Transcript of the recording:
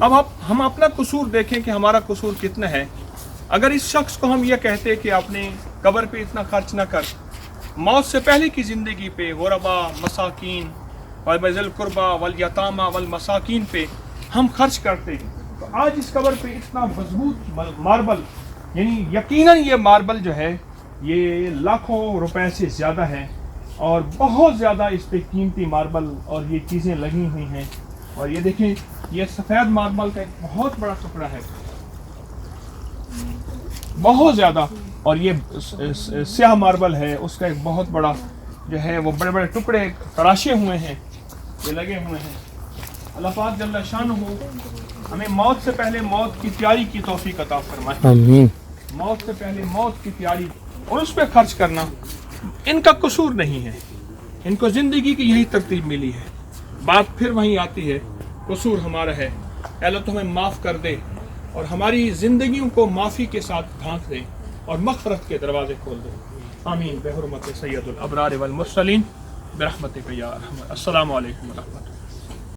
اب ہم اپنا قصور دیکھیں کہ ہمارا قصور کتنا ہے. اگر اس شخص کو ہم یہ کہتے کہ اپنے قبر پہ اتنا خرچ نہ کر، موت سے پہلے کی زندگی پہ غربا، مساکین وذی القربى والیتامى والمساکین پہ ہم خرچ کرتے ہیں، تو آج اس قبر پہ اتنا مضبوط ماربل، یعنی یقیناً یہ ماربل جو ہے یہ لاکھوں روپے سے زیادہ ہے، اور بہت زیادہ اس پہ قیمتی ماربل اور یہ چیزیں لگی ہوئی ہیں. اور یہ دیکھیں، یہ سفید ماربل کا ایک بہت بڑا ٹکڑا ہے، بہت زیادہ. اور یہ سیاہ ماربل ہے، اس کا ایک بہت بڑا جو ہے وہ بڑے بڑے ٹکڑے تراشے ہوئے ہیں، یہ لگے ہوئے ہیں. اللہ پاک جل شانہ ہمیں موت سے پہلے موت کی تیاری کی توفیق عطا فرمائے. آمین. موت سے پہلے موت کی تیاری اور اس پہ خرچ کرنا ان کا قصور نہیں ہے، ان کو زندگی کی یہی ترتیب ملی ہے. بات پھر وہیں آتی ہے، قصور ہمارا ہے. اللہ تو ہمیں معاف کر دے اور ہماری زندگیوں کو معافی کے ساتھ ڈھانک دے اور مغفرت کے دروازے کھول دے. آمین بحرمت سید الابرار والمرسلین برحمتک یا ارحم. السلام علیکم ورحمۃ اللہ.